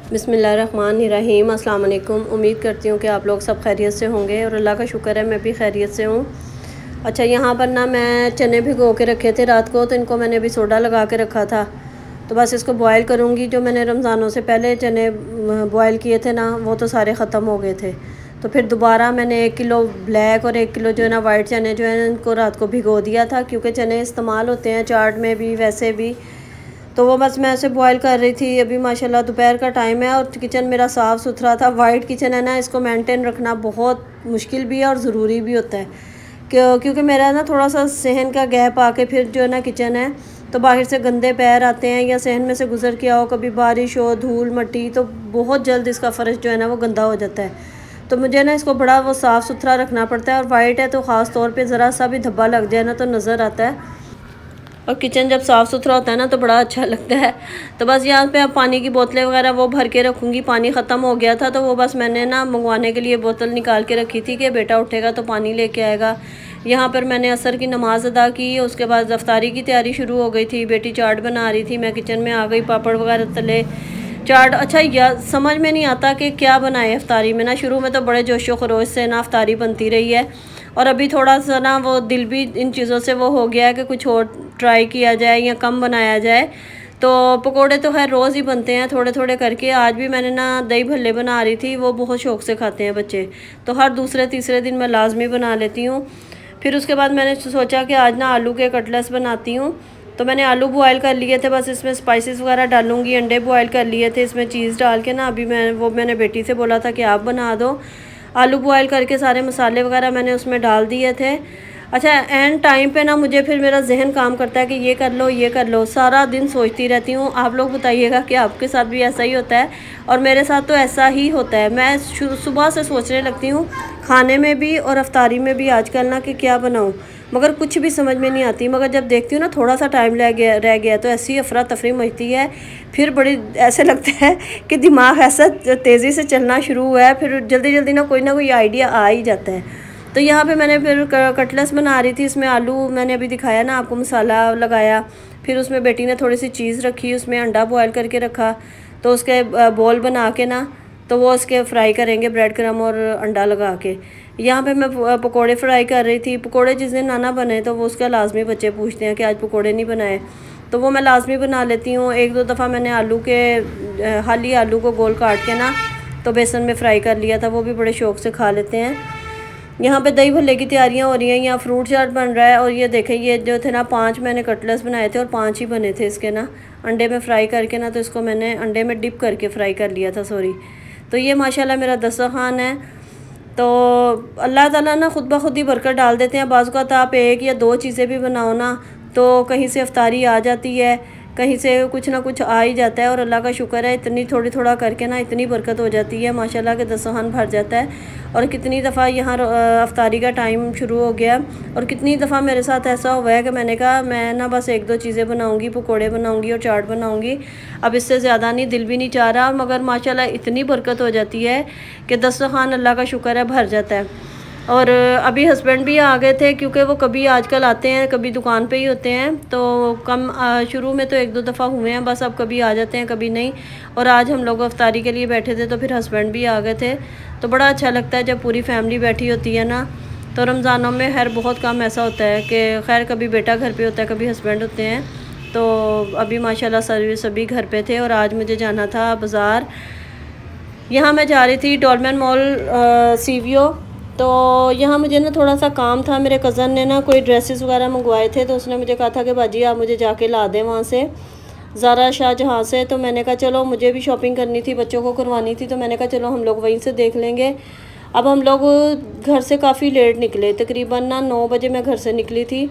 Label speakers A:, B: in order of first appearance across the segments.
A: बिस्मिल्लाहिर्रहमानिर्रहीम। अस्सलाम वालेकुम। उम्मीद करती हूँ कि आप लोग सब खैरियत से होंगे और अल्लाह का शुक्र है मैं भी खैरियत से हूँ। अच्छा, यहाँ पर ना मैं चने भिगो के रखे थे रात को, तो इनको मैंने अभी सोडा लगा के रखा था। तो बस इसको बॉयल करूँगी। जो मैंने रमज़ानों से पहले चने बॉयल किए थे ना, वो तो सारे ख़त्म हो गए थे। तो फिर दोबारा मैंने 1 किलो ब्लैक और 1 किलो जो है ना वाइट चने जो है इनको रात को भिगो दिया था, क्योंकि चने इस्तेमाल होते हैं चाट में भी वैसे भी। तो वो बस मैं ऐसे बॉयल कर रही थी। अभी माशाल्लाह दोपहर का टाइम है और किचन मेरा साफ़ सुथरा था। वाइट किचन है ना, इसको मेंटेन रखना बहुत मुश्किल भी है और ज़रूरी भी होता है, क्योंकि मेरा ना थोड़ा सा सहन का गैप आके फिर जो है ना किचन है, तो बाहर से गंदे पैर आते हैं या सहन में से गुजर के आओ, कभी बारिश हो, धूल मट्टी, तो बहुत जल्द इसका फ़र्श जो है ना वो गंदा हो जाता है। तो मुझे ना इसको बड़ा वो साफ़ सुथरा रखना पड़ता है। और वाइट है तो ख़ास तौर पे ज़रा सा भी धब्बा लग जाए ना तो नज़र आता है। और किचन जब साफ़ सुथरा होता है ना तो बड़ा अच्छा लगता है। तो बस यहाँ पे अब पानी की बोतलें वगैरह वो भर के रखूँगी। पानी ख़त्म हो गया था तो वो बस मैंने ना मंगवाने के लिए बोतल निकाल के रखी थी कि बेटा उठेगा तो पानी लेके आएगा। यहाँ पर मैंने असर की नमाज़ अदा की, उसके बाद इफ्तारी की तैयारी शुरू हो गई थी। बेटी चाट बना रही थी, मैं किचन में आ गई, पापड़ वगैरह तले, चाट। अच्छा, या समझ में नहीं आता कि क्या बनाए इफ्तारी में ना। शुरू में तो बड़े जोशो खरोश से ना इफ्तारी बनती रही है, और अभी थोड़ा सा ना वो दिल भी इन चीज़ों से वो हो गया है कि कुछ और ट्राई किया जाए या कम बनाया जाए। तो पकोड़े तो खैर रोज़ ही बनते हैं थोड़े थोड़े करके। आज भी मैंने ना दही भल्ले बना रही थी, वो बहुत शौक़ से खाते हैं बच्चे, तो हर दूसरे तीसरे दिन मैं लाजमी बना लेती हूँ। फिर उसके बाद मैंने सोचा कि आज ना आलू के कटलेट्स बनाती हूँ। तो मैंने आलू बॉयल कर लिए थे, बस इसमें स्पाइसेस वगैरह डालूंगी। अंडे बॉयल कर लिए थे, इसमें चीज़ डाल के ना अभी मैंने बेटी से बोला था कि आप बना दो। आलू बॉयल करके सारे मसाले वगैरह मैंने उसमें डाल दिए थे। अच्छा, एंड टाइम पे ना मुझे फिर मेरा जहन काम करता है कि ये कर लो ये कर लो, सारा दिन सोचती रहती हूँ। आप लोग बताइएगा कि आपके साथ भी ऐसा ही होता है? और मेरे साथ तो ऐसा ही होता है। मैं सुबह से सोचने लगती हूँ, खाने में भी और अफ्तारी में भी आजकल ना कि क्या बनाऊँ, मगर कुछ भी समझ में नहीं आती। मगर जब देखती हूँ ना थोड़ा सा टाइम रह गया तो ऐसी अफरा तफरी मचती है। फिर बड़ी ऐसे लगता है कि दिमाग ऐसा तेज़ी से चलना शुरू हुआ है, फिर जल्दी जल्दी ना कोई आइडिया आ ही जाता है। तो यहाँ पे मैंने फिर कटलेट्स बना रही थी। इसमें आलू मैंने अभी दिखाया ना आपको, मसाला लगाया, फिर उसमें बेटी ने थोड़ी सी चीज़ रखी, उसमें अंडा बॉयल करके रखा, तो उसके बॉल बना के ना तो वो उसके फ्राई करेंगे ब्रेड क्रम और अंडा लगा के। यहाँ पे मैं पकोड़े फ्राई कर रही थी। पकोड़े जिस दिन ना बने तो वो उसका लाजमी बच्चे पूछते हैं कि आज पकोड़े नहीं बनाए, तो वो मैं लाजमी बना लेती हूँ। 1-2 दफ़ा मैंने हाली आलू को गोल काट के ना तो बेसन में फ्राई कर लिया था, वो भी बड़े शौक़ से खा लेते हैं। यहाँ पे दही भल्ले की तैयारियाँ हो रही हैं, यहाँ फ्रूट चाट बन रहा है। और ये देखें, ये जो थे ना 5 मैंने कटलेट्स बनाए थे और 5 ही बने थे इसके ना अंडे में फ्राई करके ना, तो इसको मैंने अंडे में डिप करके फ्राई कर लिया था, सॉरी। तो ये माशाल्लाह मेरा दस्तरखान है। तो अल्लाह ताला ना खुद ब खुद ही बरकत डाल देते हैं। बाज़ औक़ात आप 1 या 2 चीज़ें भी बनाओ ना तो कहीं से इफ्तारी आ जाती है, कहीं से कुछ ना कुछ आ ही जाता है। और अल्लाह का शुक्र है, इतनी थोड़ी थोड़ा करके ना इतनी बरकत हो जाती है माशाल्लाह के दस्तरखान भर जाता है। और कितनी दफ़ा यहाँ इफ्तारी का टाइम शुरू हो गया और कितनी दफ़ा मेरे साथ ऐसा हुआ है कि मैंने कहा मैं ना बस 1-2 चीज़ें बनाऊँगी, पकोड़े बनाऊँगी और चाट बनाऊँगी, अब इससे ज़्यादा नहीं, दिल भी नहीं चाह रहा। मगर माशाल्लाह इतनी बरकत हो जाती है कि दस्तरखान अल्लाह का शुक्र है भर जाता है। और अभी हस्बैंड भी आ गए थे, क्योंकि वो कभी आजकल आते हैं कभी दुकान पे ही होते हैं, तो कम शुरू में तो 1-2 दफ़ा हुए हैं बस, अब कभी आ जाते हैं कभी नहीं। और आज हम लोग इफ्तारी के लिए बैठे थे तो फिर हस्बैंड भी आ गए थे। तो बड़ा अच्छा लगता है जब पूरी फैमिली बैठी होती है ना। तो रमज़ानों में खैर बहुत कम ऐसा होता है कि खैर कभी बेटा घर पे होता है, कभी हस्बैंड होते हैं। तो अभी माशाल्लाह सभी घर पे थे और आज मुझे जाना था बाज़ार। यहाँ मैं जा रही थी डॉलमेन मॉल सीवीओ। तो यहाँ मुझे ना थोड़ा सा काम था, मेरे कज़न ने ना कोई ड्रेसेस वगैरह मंगवाए थे, तो उसने मुझे कहा था कि बाजी आप मुझे जाके ला दें वहाँ से, ज़ारा शाहजहाँ से। तो मैंने कहा चलो, मुझे भी शॉपिंग करनी थी, बच्चों को करवानी थी, तो मैंने कहा चलो हम लोग वहीं से देख लेंगे। अब हम लोग घर से काफ़ी लेट निकले, तकरीबन ना 9 बजे मैं घर से निकली थी।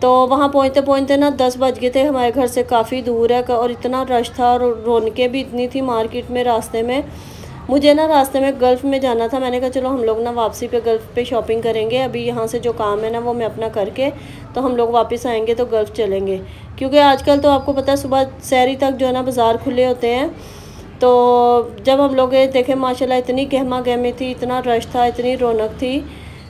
A: तो वहाँ पहुँचते पहुँचते ना 10 बज गए थे। हमारे घर से काफ़ी दूर है और इतना रश था और रौनकें भी इतनी थी मार्केट में। रास्ते में मुझे ना रास्ते में गल्फ़ में जाना था, मैंने कहा चलो हम लोग ना वापसी पे गल्फ़ पे शॉपिंग करेंगे। अभी यहाँ से जो काम है ना वो मैं अपना करके तो हम लोग वापस आएंगे तो गल्फ़ चलेंगे, क्योंकि आजकल तो आपको पता है सुबह सहरी तक जो है ना बाज़ार खुले होते हैं। तो जब हम लोग देखे माशाल्लाह इतनी गहमा गहमी थी, इतना रश था, इतनी रौनक थी।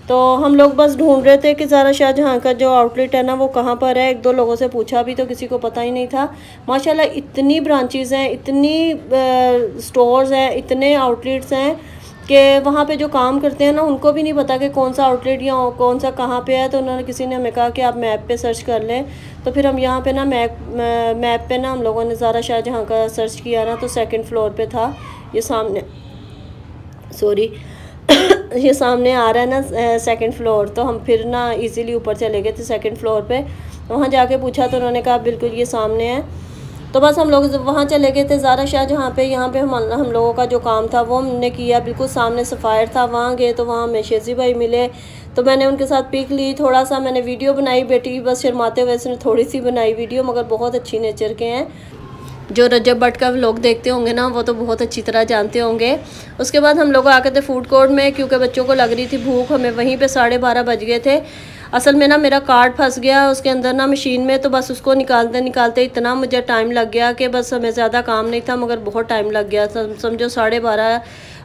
A: तो हम लोग बस ढूंढ रहे थे कि ज़ारा शाहजहाँ का जो आउटलेट है ना वो कहाँ पर है। 1-2 लोगों से पूछा भी तो किसी को पता ही नहीं था। माशाल्लाह इतनी ब्रांचेज़ हैं, इतनी स्टोर्स हैं, इतने आउटलेट्स हैं कि वहाँ पे जो काम करते हैं ना उनको भी नहीं पता कि कौन सा आउटलेट या कौन सा कहाँ पे है। तो उन्होंने किसी ने हमें कहा कि आप मैप पे सर्च कर लें। तो फिर हम यहाँ पे ना मैप पे ना हम लोगों ने ज़ारा शाहजहाँ का सर्च किया ना, तो 2nd फ्लोर पे था। ये सामने सॉरी ये सामने आ रहा है ना 2nd फ्लोर। तो हम फिर ना इजीली ऊपर चले गए थे 2nd फ्लोर पे। वहाँ जाके पूछा तो उन्होंने कहा बिल्कुल ये सामने है। तो बस हम लोग वहाँ चले गए थे ज़ारा शाहजहाँ पे। यहाँ पे हम लोगों का जो काम था वो हमने किया। बिल्कुल सामने सफ़ायर था। वहाँ गए तो वहाँ हमें शेज़ी भाई मिले, तो मैंने उनके साथ पिक ली। थोड़ा सा मैंने वीडियो बनाई, बेटी बस शर्माते हुए उसने थोड़ी सी बनाई वीडियो, मगर बहुत अच्छी नेचर के हैं। जो रजब भट्ट का व्लॉग देखते होंगे ना वो तो बहुत अच्छी तरह जानते होंगे। उसके बाद हम लोग आके थे फूड कोर्ट में, क्योंकि बच्चों को लग रही थी भूख। हमें वहीं पे 12:30 बज गए थे। असल में ना मेरा कार्ड फंस गया उसके अंदर ना मशीन में, तो बस उसको निकालते निकालते इतना मुझे टाइम लग गया कि बस हमें ज़्यादा काम नहीं था मगर बहुत टाइम लग गया। समझो 12:30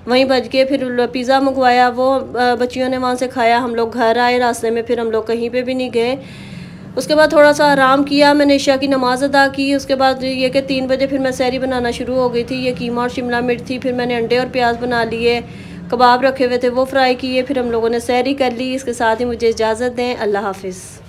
A: वहीं बज गए। फिर पिज़्ज़ा मंगवाया, वो बच्चियों ने वहाँ से खाया। हम लोग घर आए, रास्ते में फिर हम लोग कहीं पे भी नहीं गए। उसके बाद थोड़ा सा आराम किया, मैंने इशा की नमाज़ अदा की। उसके बाद ये कि 3 बजे फिर मैं सहरी बनाना शुरू हो गई थी। ये कीमा और शिमला मिर्च थी, फिर मैंने अंडे और प्याज बना लिए। कबाब रखे हुए थे वो फ्राई किए। फिर हम लोगों ने सहरी कर ली। इसके साथ ही मुझे इजाज़त दें। अल्लाह हाफिज़।